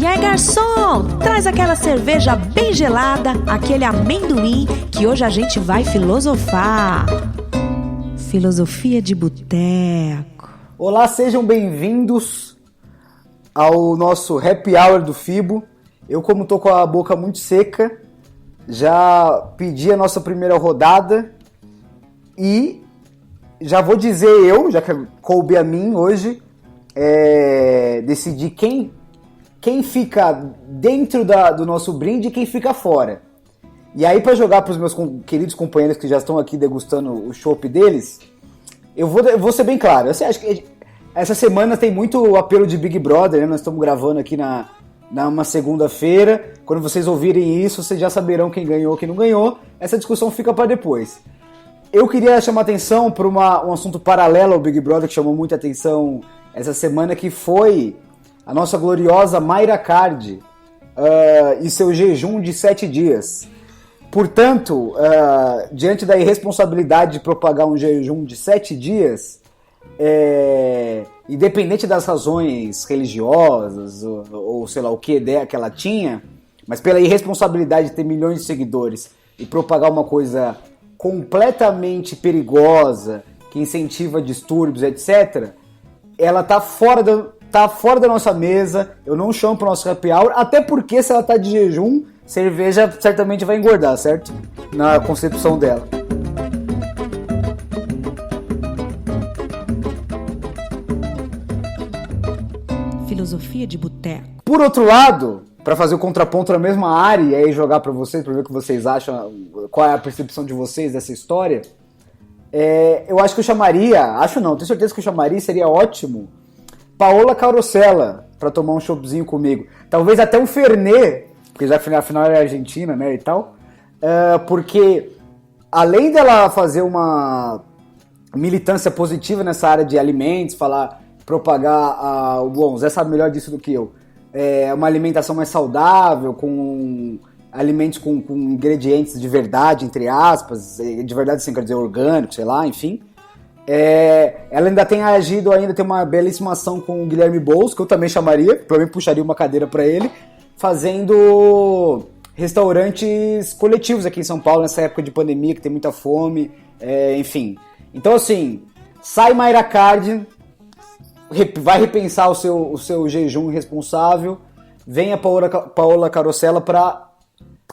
E aí, garçom, traz aquela cerveja bem gelada, aquele amendoim, que hoje a gente vai filosofar. Filosofia de boteco. Olá, sejam bem-vindos ao nosso Happy Hour do Fibo. Eu, como tô com a boca muito seca, já pedi a nossa primeira rodada e já vou dizer eu, já que coube a mim hoje, decidir quem fica dentro do nosso brinde e quem fica fora. E aí, para jogar para os meus queridos companheiros que já estão aqui degustando o chopp deles, eu vou ser bem claro. Eu acho que essa semana tem muito apelo de Big Brother, né? Nós estamos gravando aqui numa segunda-feira. Quando vocês ouvirem isso, vocês já saberão quem ganhou, quem não ganhou. Essa discussão fica para depois. Eu queria chamar atenção para um assunto paralelo ao Big Brother que chamou muita atenção essa semana, que foi a nossa gloriosa Mayra Card e seu jejum de 7 dias. Portanto, diante da irresponsabilidade de propagar um jejum de 7 dias, independente das razões religiosas ou sei lá o que ideia que ela tinha, mas pela irresponsabilidade de ter milhões de seguidores e propagar uma coisa completamente perigosa, que incentiva distúrbios, etc., ela tá fora da nossa mesa. Eu não chamo pro nosso happy hour, até porque se ela tá de jejum, cerveja certamente vai engordar, certo? Na concepção dela. Filosofia de boteco. Por outro lado, para fazer o contraponto na mesma área e aí jogar para vocês, para ver o que vocês acham, qual é a percepção de vocês dessa história, eu acho que eu chamaria, tenho certeza que eu chamaria, seria ótimo, Paola Carosella para tomar um choppzinho comigo. Talvez até um Fernet, porque já afinal é Argentina, né, e tal, porque além dela fazer uma militância positiva nessa área de alimentos, propagar bom, o Zé sabe melhor disso do que eu, uma alimentação mais saudável, com alimentos com ingredientes de verdade, entre aspas, de verdade sem quer dizer orgânico, sei lá, enfim. Ela ainda tem agido, tem uma belíssima ação com o Guilherme Boulos, que eu também chamaria, provavelmente puxaria uma cadeira para ele, fazendo restaurantes coletivos aqui em São Paulo, nessa época de pandemia, que tem muita fome, enfim. Então, assim, sai Mayra Card, vai repensar o seu jejum irresponsável, vem a Paola Carosella para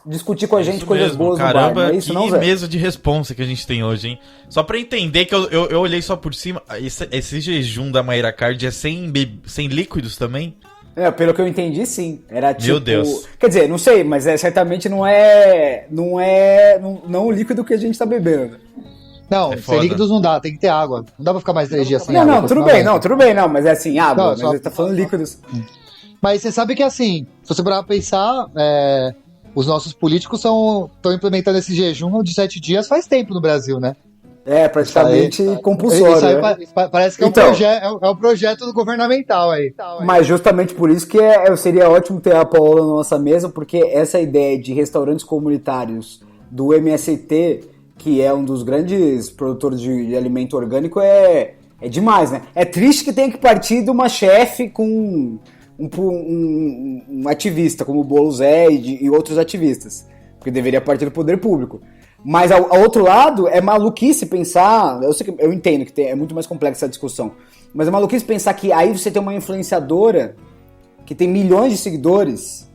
discutir com a gente coisas mesmo, boas caramba, no bar, não é isso, não, Zé? Que mesa de responsa que a gente tem hoje, hein? Só pra entender que eu olhei só por cima, esse jejum da Mayra Card é sem líquidos também? Pelo que eu entendi, sim. Era tipo... Meu Deus. Quer dizer, não sei, mas certamente não o líquido que a gente tá bebendo. Não, sem líquidos não dá, tem que ter água. Não dá pra ficar mais 3 dias sem água. Não, tudo bem, mas é assim, água, mas ele tá falando líquidos. Mas você sabe que assim, se você parar pra pensar, os nossos políticos estão implementando esse jejum de 7 dias faz tempo no Brasil, né? Praticamente compulsório. Parece que é um projeto governamental aí. Mas justamente por isso que seria ótimo ter a Paola na nossa mesa, porque essa ideia de restaurantes comunitários do MST, que é um dos grandes produtores de alimento orgânico, é demais, né? É triste que tenha que partir de uma chefe com um ativista, como o Boulos e outros ativistas, porque deveria partir do poder público. Mas, ao outro lado, é maluquice pensar... Eu entendo que é muito mais complexa essa discussão, mas é maluquice pensar que aí você tem uma influenciadora que tem milhões de seguidores,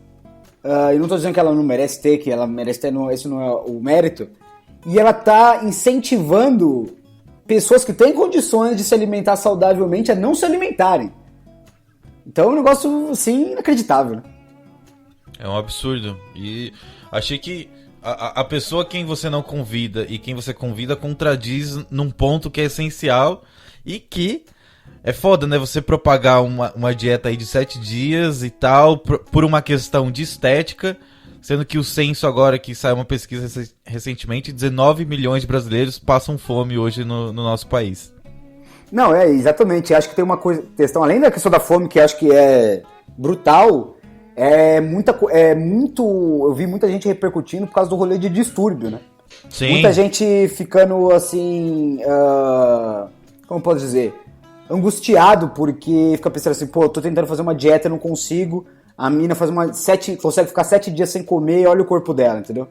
eu não estou dizendo que ela não merece ter, que ela merece ter, esse não é o mérito, e ela está incentivando pessoas que têm condições de se alimentar saudavelmente a não se alimentarem. Então é um negócio, assim, inacreditável, né? É um absurdo. E achei que a pessoa quem você não convida e quem você convida contradiz num ponto que é essencial e que é foda, né? Você propagar uma dieta aí de 7 dias e tal, por uma questão de estética, sendo que o censo agora, que saiu uma pesquisa recentemente, 19 milhões de brasileiros passam fome hoje no nosso país. Não, exatamente. Acho que tem uma questão, além da questão da fome, que acho que é brutal, eu vi muita gente repercutindo por causa do rolê de distúrbio, né? Sim. Muita gente ficando assim, como posso dizer, angustiado porque fica pensando assim, pô, tô tentando fazer uma dieta e não consigo, a mina consegue ficar 7 dias sem comer e olha o corpo dela, entendeu?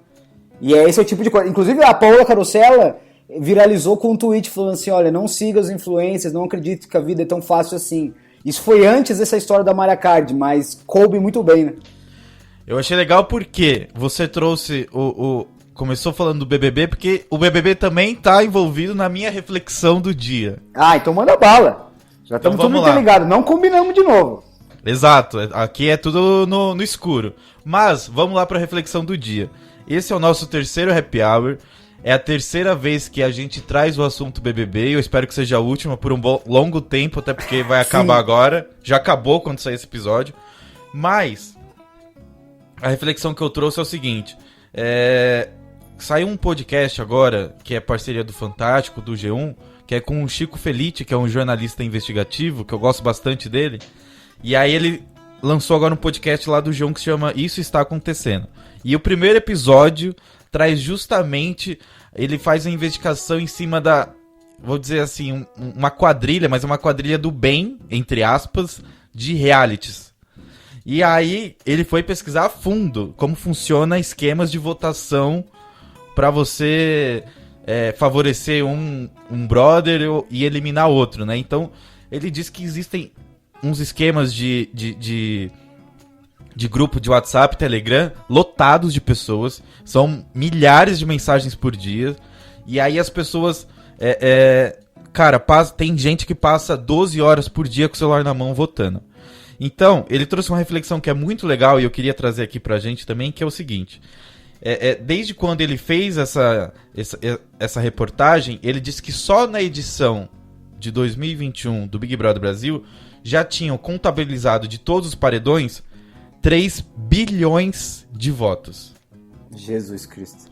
E esse é o tipo de coisa. Inclusive a Paola Carosella viralizou com um tweet falando assim, olha, não siga os influencers, não acredite que a vida é tão fácil assim. Isso foi antes dessa história da Maria Card, mas coube muito bem, né? Eu achei legal porque você trouxe começou falando do BBB, porque o BBB também tá envolvido na minha reflexão do dia. Ah, então manda bala. Já estamos Então, tudo vamos lá. interligados, não combinamos de novo. Exato, aqui é tudo no escuro. Mas, vamos lá pra reflexão do dia. Esse é o nosso terceiro Happy Hour. É a terceira vez que a gente traz o assunto BBB. E eu espero que seja a última por um longo tempo, até porque vai acabar agora. Já acabou quando sair esse episódio. Mas, a reflexão que eu trouxe é o seguinte. Saiu um podcast agora, que é parceria do Fantástico, do G1, que é com o Chico Felitti, que é um jornalista investigativo, que eu gosto bastante dele. E aí ele lançou agora um podcast lá do G1 que se chama Isso Está Acontecendo. E o primeiro episódio traz justamente... Ele faz uma investigação em cima da... Vou dizer assim, uma quadrilha, mas é uma quadrilha do bem, entre aspas, de realities. E aí ele foi pesquisar a fundo como funciona esquemas de votação para você favorecer um brother e eliminar outro, né? Então, ele diz que existem uns esquemas de grupo de WhatsApp, Telegram, lotados de pessoas. São milhares de mensagens por dia. E aí as pessoas... cara, tem gente que passa 12 horas por dia com o celular na mão votando. Então, ele trouxe uma reflexão que é muito legal e eu queria trazer aqui pra gente também, que é o seguinte... desde quando ele fez essa reportagem, ele disse que só na edição de 2021 do Big Brother Brasil já tinham contabilizado de todos os paredões 3 bilhões de votos. Jesus Cristo.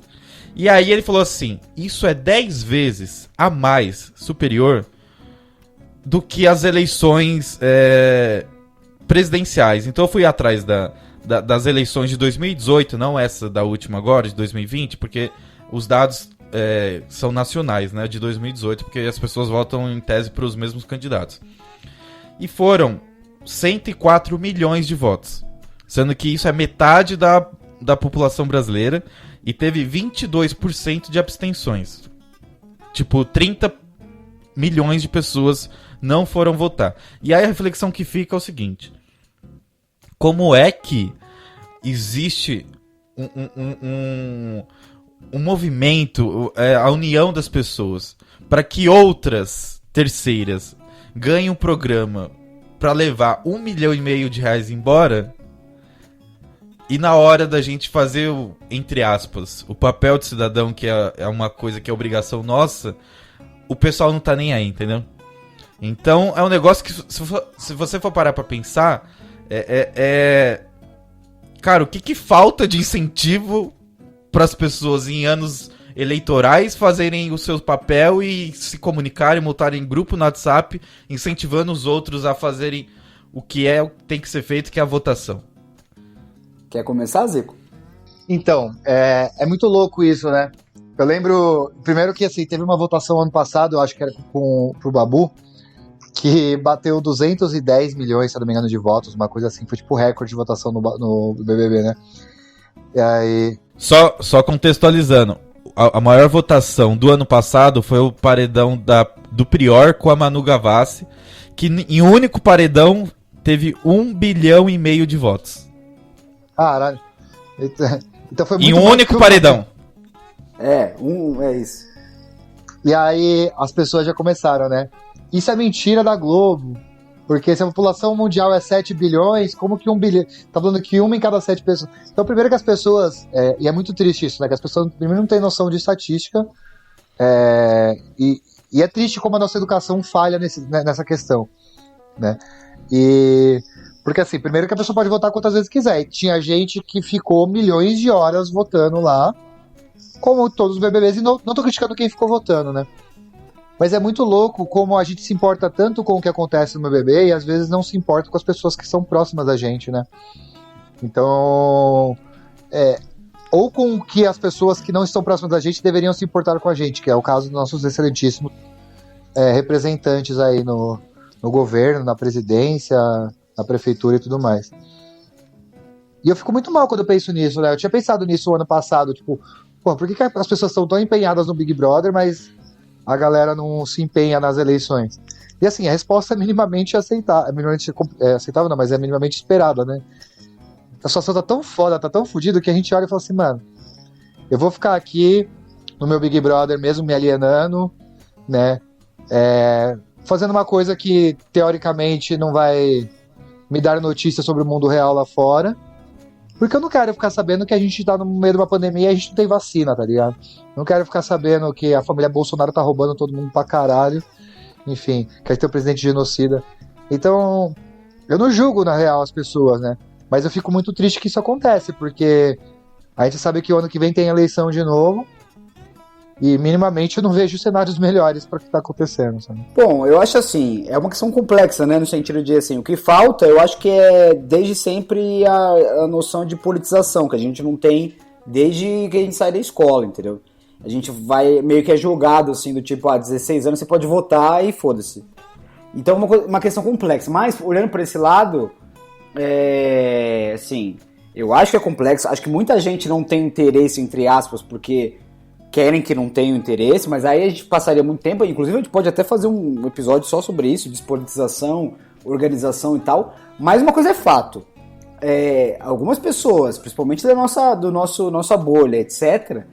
E aí ele falou assim, isso é 10 vezes a mais superior do que as eleições presidenciais. Então eu fui atrás das eleições de 2018, não essa da última agora, de 2020, porque os dados são nacionais, né, de 2018, porque as pessoas votam em tese para os mesmos candidatos. E foram 104 milhões de votos, sendo que isso é metade da população brasileira e teve 22% de abstenções. Tipo, 30 milhões de pessoas não foram votar. E aí a reflexão que fica é o seguinte... Como é que existe um movimento, a união das pessoas, para que outras terceiras ganhem um programa para levar R$1,5 milhão de reais embora, e na hora da gente fazer, entre aspas, o papel de cidadão, que é uma coisa que é obrigação nossa, o pessoal não tá nem aí, entendeu? Então é um negócio que, se você for parar para pensar... Cara, o que falta de incentivo para as pessoas em anos eleitorais fazerem o seu papel e se comunicarem, montarem grupo no WhatsApp, incentivando os outros a fazerem o que tem que ser feito, que é a votação? Quer começar, Zico? Então, é muito louco isso, né? Eu lembro, primeiro que assim, teve uma votação ano passado, eu acho que era pro Babu, que bateu 210 milhões, se eu não me engano, de votos, uma coisa assim, foi tipo recorde de votação no BBB, né? E aí... Só contextualizando, a maior votação do ano passado foi o paredão do Prior com a Manu Gavassi, que em um único paredão teve 1,5 bilhão de votos. Caralho. Então foi muito em um único paredão. É isso. E aí as pessoas já começaram, né? Isso é mentira da Globo. Porque se a população mundial é 7 bilhões, como que 1 bilhão? Tá falando que 1 em cada 7 pessoas. Então, primeiro que as pessoas... e é muito triste isso, né? Que as pessoas, primeiro, não têm noção de estatística. E é triste como a nossa educação falha nessa questão, né? Porque, assim, primeiro que a pessoa pode votar quantas vezes quiser. E tinha gente que ficou milhões de horas votando lá, como todos os BBBs. E não tô criticando quem ficou votando, né? Mas é muito louco como a gente se importa tanto com o que acontece no BBB e às vezes não se importa com as pessoas que são próximas da gente, né? Então, ou com o que as pessoas que não estão próximas da gente deveriam se importar com a gente, que é o caso dos nossos excelentíssimos representantes aí no governo, na presidência, na prefeitura e tudo mais. E eu fico muito mal quando eu penso nisso, né? Eu tinha pensado nisso o ano passado, tipo, pô, por que as pessoas estão tão empenhadas no Big Brother, mas a galera não se empenha nas eleições? E assim, a resposta é minimamente aceitável, aceitável não, mas é minimamente esperada, né? A situação tá tão foda, tá tão fodida que a gente olha e fala assim, mano, eu vou ficar aqui no meu Big Brother mesmo me alienando, né? Fazendo uma coisa que teoricamente não vai me dar notícia sobre o mundo real lá fora, porque eu não quero ficar sabendo que a gente tá no meio de uma pandemia e a gente não tem vacina, tá ligado? Não quero ficar sabendo que a família Bolsonaro tá roubando todo mundo pra caralho, enfim, que a gente tem um presidente genocida. Então, eu não julgo na real as pessoas, né? Mas eu fico muito triste que isso acontece, porque a gente sabe que o ano que vem tem eleição de novo e minimamente eu não vejo cenários melhores para o que tá acontecendo, sabe? Bom, eu acho assim, é uma questão complexa, né, no sentido de, assim, o que falta, eu acho que é desde sempre a noção de politização, que a gente não tem desde que a gente sai da escola, entendeu? A gente vai, meio que é julgado, assim, do tipo, 16 anos você pode votar e foda-se. Então é uma questão complexa, mas olhando para esse lado, assim, eu acho que é complexo, acho que muita gente não tem interesse, entre aspas, porque querem que não tenham interesse, mas aí a gente passaria muito tempo, inclusive a gente pode até fazer um episódio só sobre isso, despolitização, organização e tal, mas uma coisa é fato, algumas pessoas, principalmente nossa bolha, etc.,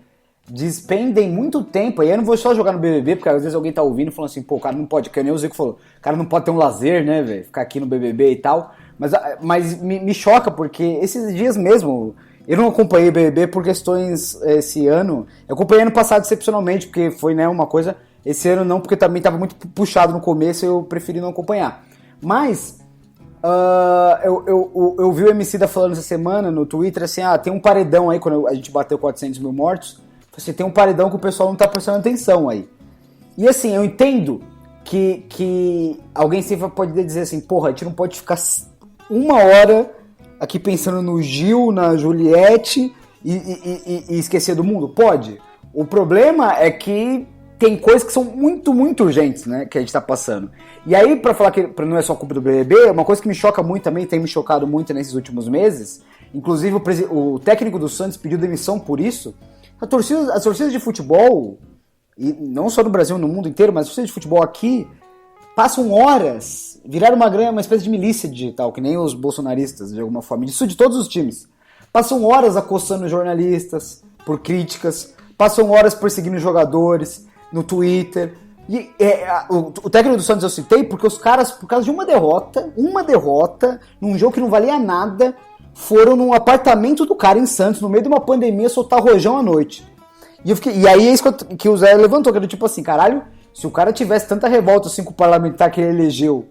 despendem muito tempo, e eu não vou só jogar no BBB, porque às vezes alguém tá ouvindo e falando assim, pô, o cara não pode, que nem o Zico falou, o cara não pode ter um lazer, né, velho, ficar aqui no BBB e tal, mas me choca, porque esses dias mesmo, eu não acompanhei BBB por questões esse ano, eu acompanhei ano passado excepcionalmente, porque foi, né, uma coisa, esse ano não, porque também tava muito puxado no começo, eu preferi não acompanhar, mas eu vi o Emicida falando essa semana no Twitter, assim, tem um paredão aí, quando a gente bateu 400 mil mortos, você tem um paredão que o pessoal não tá prestando atenção aí. E assim, eu entendo que alguém sempre pode dizer assim, porra, a gente não pode ficar uma hora aqui pensando no Gil, na Juliette e esquecer do mundo. Pode. O problema é que tem coisas que são muito, muito urgentes, né, que a gente tá passando. E aí, pra falar que não é só culpa do BBB, uma coisa que me choca muito também, tem me chocado muito nesses últimos meses, inclusive o técnico do Santos pediu demissão por isso. As torcidas de futebol, e não só no Brasil, no mundo inteiro, mas as torcidas de futebol aqui passam horas, viraram uma espécie de milícia digital, que nem os bolsonaristas, de alguma forma, isso de todos os times. Passam horas acossando jornalistas por críticas, passam horas perseguindo jogadores no Twitter. E o técnico do Santos eu citei porque os caras, por causa de uma derrota, num jogo que não valia nada, foram num apartamento do cara em Santos, no meio de uma pandemia, soltar rojão à noite. E aí é isso que o Zé levantou, que era tipo assim, caralho, se o cara tivesse tanta revolta assim com o parlamentar que ele elegeu,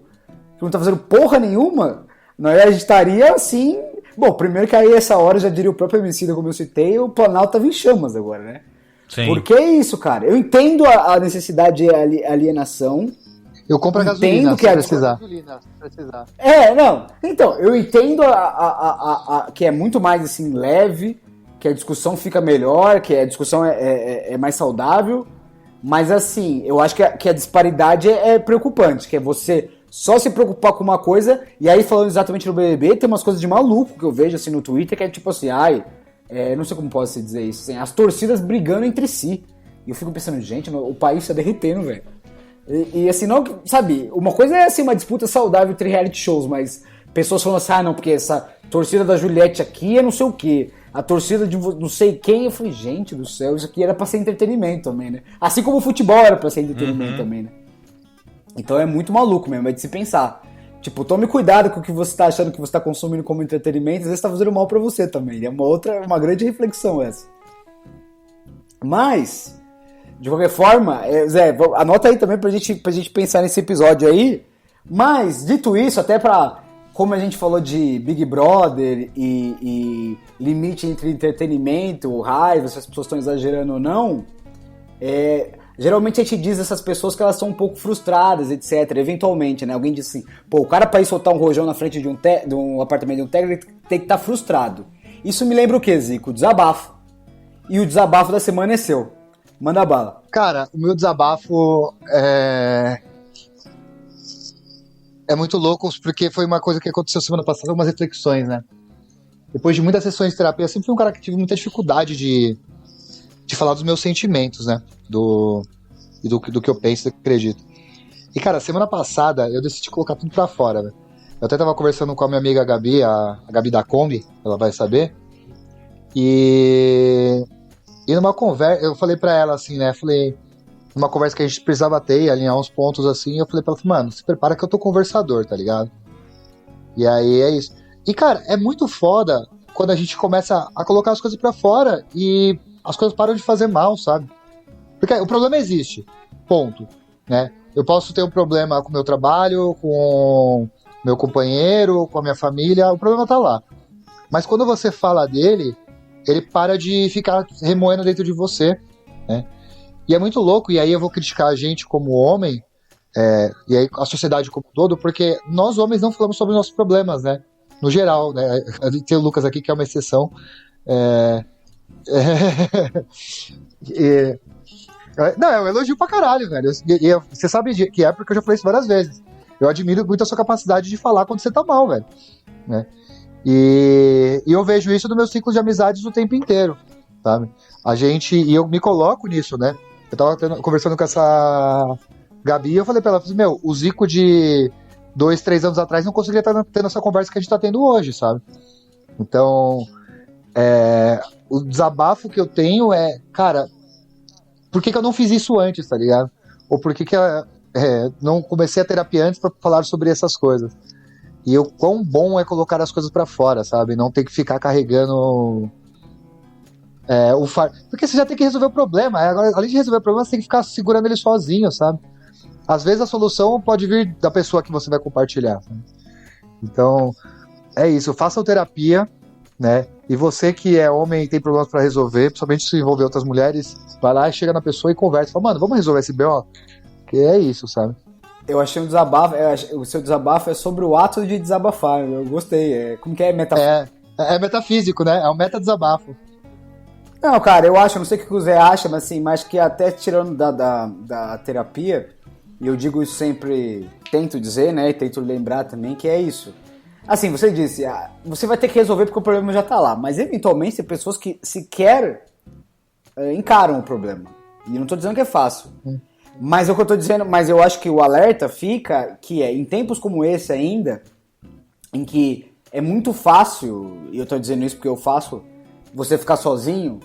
que não tá fazendo porra nenhuma, a gente estaria assim... Bom, primeiro que aí essa hora, já diria o próprio Emicida, como eu citei, o Planalto tava em chamas agora, né? Sim. Porque é isso, cara. Eu entendo a necessidade de alienação. Eu compro a gasolina, se precisar. Não. Então, eu entendo que é muito mais assim, leve, que a discussão fica melhor, que a discussão é mais saudável, mas assim, eu acho que a disparidade é preocupante, que é você só se preocupar com uma coisa, e aí falando exatamente no BBB, tem umas coisas de maluco que eu vejo assim no Twitter, que é tipo assim, não sei como posso dizer isso, assim, as torcidas brigando entre si. E eu fico pensando, gente, o país tá derretendo, velho. E assim, não, sabe, uma coisa é assim, uma disputa saudável entre reality shows, mas pessoas falando assim, não, porque essa torcida da Juliette aqui é não sei o quê, a torcida de não sei quem, eu falei, gente do céu, isso aqui era pra ser entretenimento também, né? Assim como o futebol era pra ser entretenimento também, né? Então é muito maluco mesmo, é de se pensar. Tipo, tome cuidado com o que você tá achando que você tá consumindo como entretenimento, às vezes tá fazendo mal pra você também, é uma grande reflexão essa. Mas... de qualquer forma, Zé, anota aí também pra gente pensar nesse episódio aí. Mas, dito isso, até pra... como a gente falou de Big Brother e limite entre entretenimento, raiva, se as pessoas estão exagerando ou não, geralmente a gente diz essas pessoas que elas são um pouco frustradas, etc. Eventualmente, né? Alguém diz assim, pô, o cara pra ir soltar um rojão na frente de um apartamento de um técnico tem que estar frustrado. Isso me lembra o quê, Zico? Desabafo. E o desabafo da semana é seu. Manda bala. Cara, o meu desabafo é muito louco, porque foi uma coisa que aconteceu semana passada, algumas reflexões, né? depois de muitas sessões de terapia, eu sempre fui um cara que tive muita dificuldade de falar dos meus sentimentos, né? Do que eu penso, do que eu acredito. E, cara, semana passada eu decidi colocar tudo pra fora, né? Eu até tava conversando com a minha amiga Gabi, a Gabi da Kombi, ela vai saber. E numa conversa, eu falei pra ela assim, né? Falei, numa conversa que a gente precisava ter, alinhar uns pontos assim, eu falei pra ela, mano, se prepara que eu tô conversador, tá ligado? E aí é isso. E, cara, é muito foda quando a gente começa a colocar as coisas pra fora e as coisas param de fazer mal, sabe? Porque o problema existe, ponto, né? Eu posso ter um problema com o meu trabalho, com meu companheiro, com a minha família, o problema tá lá. Mas quando você fala dele, ele para de ficar remoendo dentro de você, né? E é muito louco, e aí eu vou criticar a gente como homem, e aí a sociedade como um todo, porque nós homens não falamos sobre os nossos problemas, né? No geral, né? Tem o Lucas aqui que é uma exceção. Não, é um elogio pra caralho, velho. Você sabe que é porque eu já falei isso várias vezes. Eu admiro muito a sua capacidade de falar quando você tá mal, velho, né? E eu vejo isso no meu ciclo de amizades o tempo inteiro, sabe? E eu me coloco nisso, né? Eu tava conversando com essa Gabi e eu falei pra ela, meu, o Zico de 2, 3 anos atrás não conseguiria estar tendo essa conversa que a gente tá tendo hoje, sabe? Então, o desabafo que eu tenho é, cara, por que eu não fiz isso antes, tá ligado? Ou por que não comecei a terapia antes pra falar sobre essas coisas? E o quão bom é colocar as coisas pra fora, sabe? Não ter que ficar carregando porque você já tem que resolver o problema. Agora, além de resolver o problema, você tem que ficar segurando ele sozinho, sabe? Às vezes a solução pode vir da pessoa que você vai compartilhar, sabe? Então, é isso. Façam terapia, né? E você que é homem e tem problemas pra resolver, principalmente se envolver outras mulheres, vai lá e chega na pessoa e conversa. Fala, mano, vamos resolver esse BO? Que é isso, sabe? Eu achei um desabafo, o seu desabafo é sobre o ato de desabafar. Eu gostei. Como que é metafísico? É metafísico, né? É um meta-desabafo. Não, cara, eu acho, não sei o que o Zé acha, mas assim, mas que até tirando da terapia, e eu digo isso sempre, tento dizer, né, e tento lembrar também, que é isso. Assim, você disse, você vai ter que resolver porque o problema já tá lá, mas eventualmente tem pessoas que sequer encaram o problema. E não tô dizendo que é fácil. Mas é o que eu tô dizendo, mas eu acho que o alerta fica que em tempos como esse ainda, em que é muito fácil, e eu tô dizendo isso porque eu faço, você ficar sozinho,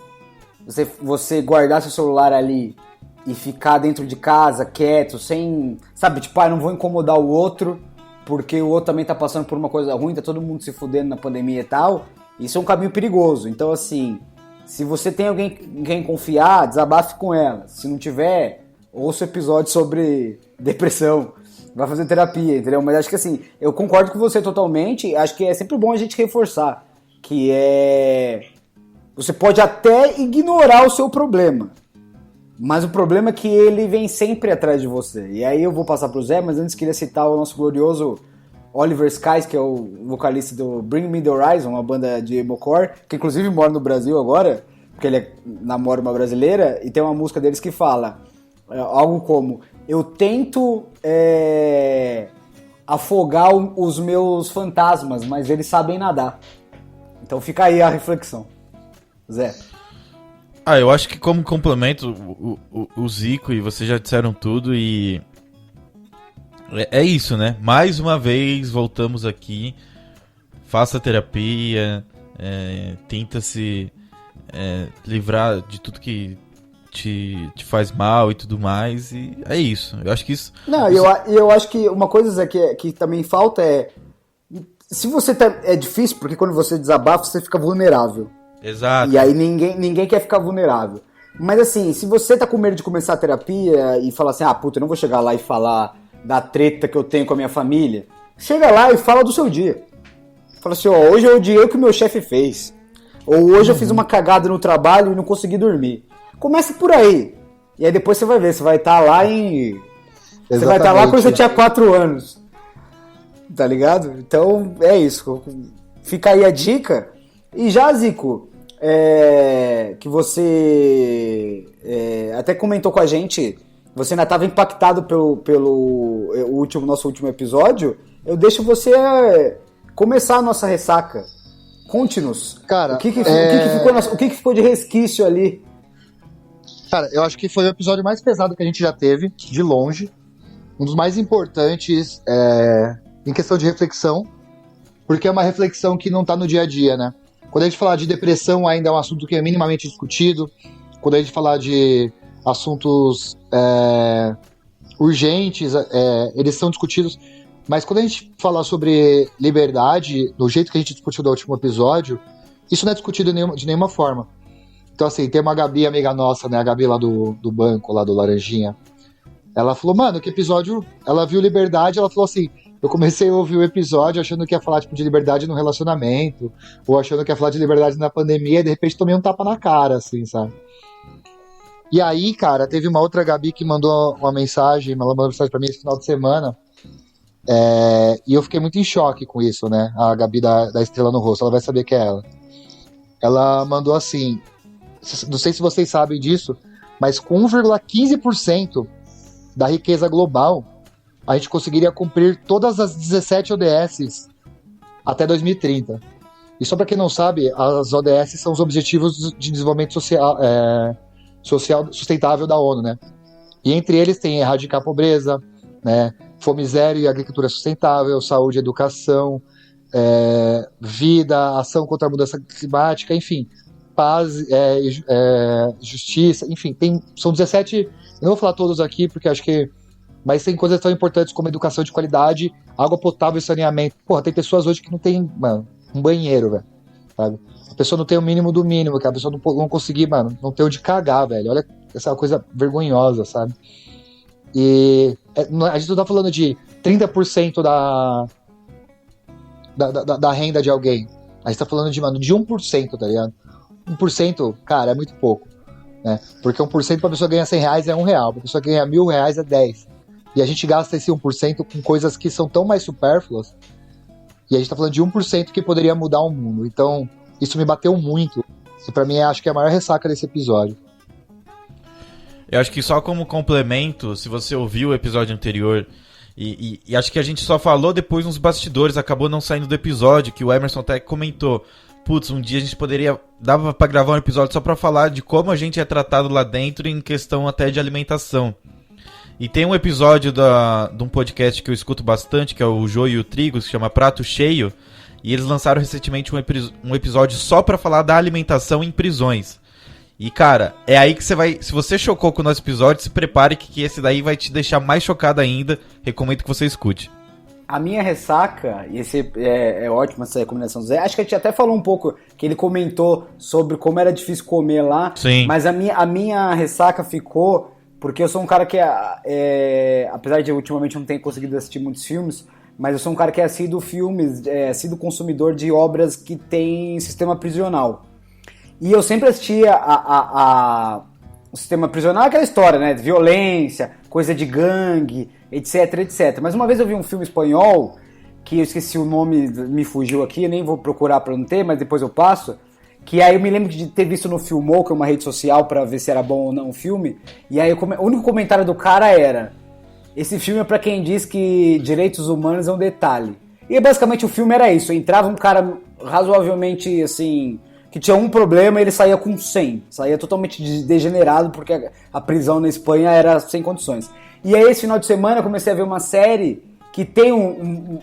você guardar seu celular ali e ficar dentro de casa, quieto, sem, sabe, tipo, não vou incomodar o outro, porque o outro também tá passando por uma coisa ruim, tá todo mundo se fudendo na pandemia e tal, isso é um caminho perigoso. Então, assim, se você tem alguém em quem confiar, desabafe com ela. Se não tiver, ouça episódio sobre depressão, vai fazer terapia, entendeu? Mas acho que assim, eu concordo com você totalmente, acho que é sempre bom a gente reforçar, que você pode até ignorar o seu problema, mas o problema é que ele vem sempre atrás de você. E aí eu vou passar pro Zé, mas antes queria citar o nosso glorioso Oliver Skies, que é o vocalista do Bring Me The Horizon, uma banda de emocore, que inclusive mora no Brasil agora, porque ele namora uma brasileira, e tem uma música deles que fala algo como: eu tento afogar os meus fantasmas, mas eles sabem nadar. Então fica aí a reflexão. Zé. Eu acho que como complemento, o Zico e vocês já disseram tudo e é isso, né? Mais uma vez voltamos aqui, faça terapia, tenta se livrar de tudo que te faz mal e tudo mais, e é isso. Eu acho que isso... Não, eu acho que uma coisa, Zé, que também falta se você é difícil, porque quando você desabafa, você fica vulnerável. Exato. E aí ninguém quer ficar vulnerável. Mas assim, se você tá com medo de começar a terapia e falar assim, puta, eu não vou chegar lá e falar da treta que eu tenho com a minha família, chega lá e fala do seu dia. Fala assim, hoje eu odiei o que o meu chefe fez. Ou hoje eu fiz uma cagada no trabalho e não consegui dormir. Começa por aí. E aí depois você vai ver, você vai estar lá Você vai estar lá quando você tinha 4 anos. Tá ligado? Então é isso. Fica aí a dica. E já, Zico, que você até comentou com a gente, você ainda estava impactado pelo nosso último episódio, eu deixo você começar a nossa ressaca Conte-nos. Cara, o que ficou de resquício ali? Cara, eu acho que foi o episódio mais pesado que a gente já teve, de longe. Um dos mais importantes em questão de reflexão, porque é uma reflexão que não tá no dia a dia, né? Quando a gente falar de depressão, ainda é um assunto que é minimamente discutido. Quando a gente falar de assuntos urgentes, eles são discutidos. Mas quando a gente falar sobre liberdade, do jeito que a gente discutiu no último episódio, isso não é discutido de nenhuma forma. Então, assim, tem uma Gabi, amiga nossa, né? A Gabi lá do banco, lá do Laranjinha. Ela falou, mano, que episódio... Ela viu liberdade, ela falou assim... Eu comecei a ouvir o episódio achando que ia falar, tipo, de liberdade no relacionamento, ou achando que ia falar de liberdade na pandemia, e de repente tomei um tapa na cara, assim, sabe? E aí, cara, teve uma outra Gabi que mandou uma mensagem, ela mandou uma mensagem pra mim esse final de semana, e eu fiquei muito em choque com isso, né? A Gabi da Estrela no Rosto, ela vai saber que é ela. Ela mandou assim, não sei se vocês sabem disso, mas com 1,15% da riqueza global, a gente conseguiria cumprir todas as 17 ODS até 2030. E só para quem não sabe, as ODS são os Objetivos de Desenvolvimento Social Sustentável da ONU, né? E entre eles tem erradicar a pobreza, né? Fome zero e agricultura sustentável, saúde e educação, vida, ação contra a mudança climática, enfim, paz, justiça, enfim, são 17, eu não vou falar todos aqui, porque acho que, mas tem coisas tão importantes como educação de qualidade, água potável e saneamento. Porra, tem pessoas hoje que não tem, mano, um banheiro, velho, sabe? A pessoa não tem o mínimo do mínimo, que a pessoa não conseguir, mano, não ter onde cagar, velho. Olha essa coisa vergonhosa, sabe? E a gente não tá falando de 30% da renda de alguém. A gente tá falando de 1%, tá ligado? 1%, cara, é muito pouco, né? Porque 1% pra pessoa ganhar R$100 é R$1, pra pessoa ganhar R$1.000 é 10. E a gente gasta esse 1% com coisas que são tão mais supérfluas, e a gente tá falando de 1% que poderia mudar o mundo. Então, isso me bateu muito. E pra mim, acho que é a maior ressaca desse episódio. Eu acho que só como complemento, se você ouviu o episódio anterior, e acho que a gente só falou depois nos bastidores, acabou não saindo do episódio, que o Emerson até comentou, putz, um dia a gente dava pra gravar um episódio só pra falar de como a gente é tratado lá dentro em questão até de alimentação. E tem um episódio de um podcast que eu escuto bastante, que é o Joio e o Trigo, que se chama Prato Cheio, e eles lançaram recentemente um episódio só pra falar da alimentação em prisões. E, cara, é aí que você vai... Se você chocou com o nosso episódio, se prepare que esse daí vai te deixar mais chocado ainda. Recomendo que você escute. A minha ressaca, e esse é ótimo essa recomendação do Zé, acho que a gente até falou um pouco, que ele comentou sobre como era difícil comer lá. Sim. Mas a minha ressaca ficou, porque eu sou um cara que, apesar de ultimamente não ter conseguido assistir muitos filmes, mas eu sou um cara que é assíduo consumidor de obras que tem sistema prisional. E eu sempre assistia o sistema prisional, aquela história, né? De violência, coisa de gangue, etc, etc. Mas uma vez eu vi um filme espanhol, que eu esqueci o nome, me fugiu aqui, nem vou procurar pra não ter, mas depois eu passo. Que aí eu me lembro de ter visto no Filmou, que é uma rede social, pra ver se era bom ou não o filme. E aí o único comentário do cara era: esse filme é pra quem diz que direitos humanos é um detalhe. E basicamente o filme era isso. Entrava um cara razoavelmente, assim... que tinha um problema e ele saía com 100. Saía totalmente degenerado, porque a prisão na Espanha era sem condições. E aí, esse final de semana, eu comecei a ver uma série que tem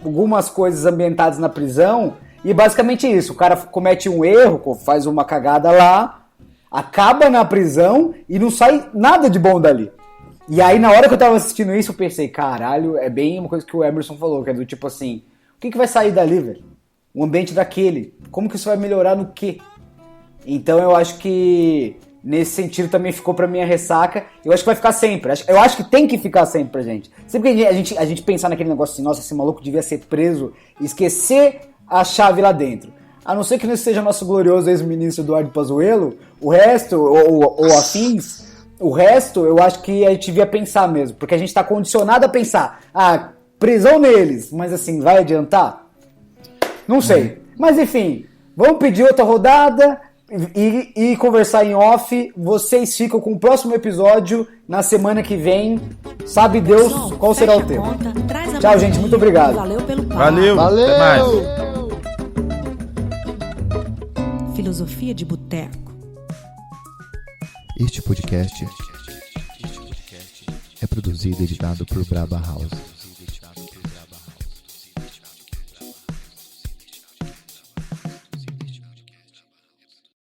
algumas coisas ambientadas na prisão, e basicamente isso. O cara comete um erro, faz uma cagada lá, acaba na prisão e não sai nada de bom dali. E aí, na hora que eu tava assistindo isso, eu pensei, caralho, é bem uma coisa que o Emerson falou, que é do tipo assim, o que vai sair dali, velho? O ambiente daquele. Como que isso vai melhorar no quê? Então eu acho que nesse sentido também ficou pra minha ressaca. Eu acho que vai ficar sempre. Eu acho que tem que ficar sempre pra gente. Sempre que a gente pensar naquele negócio assim, nossa, esse maluco devia ser preso e esquecer a chave lá dentro. A não ser que não seja nosso glorioso ex-ministro Eduardo Pazuello, o resto, ou afins, o resto eu acho que a gente devia pensar mesmo. Porque a gente tá condicionado a pensar, prisão neles, mas assim, vai adiantar? Não sei. Mas enfim, vamos pedir outra rodada... E conversar em off. Vocês ficam com o próximo episódio na semana que vem. Sabe Deus qual será o tema. Tchau, gente, muito obrigado. Valeu pelo papo. Valeu. Valeu. Até mais. Filosofia de Boteco. Este podcast é produzido e editado por Braba House.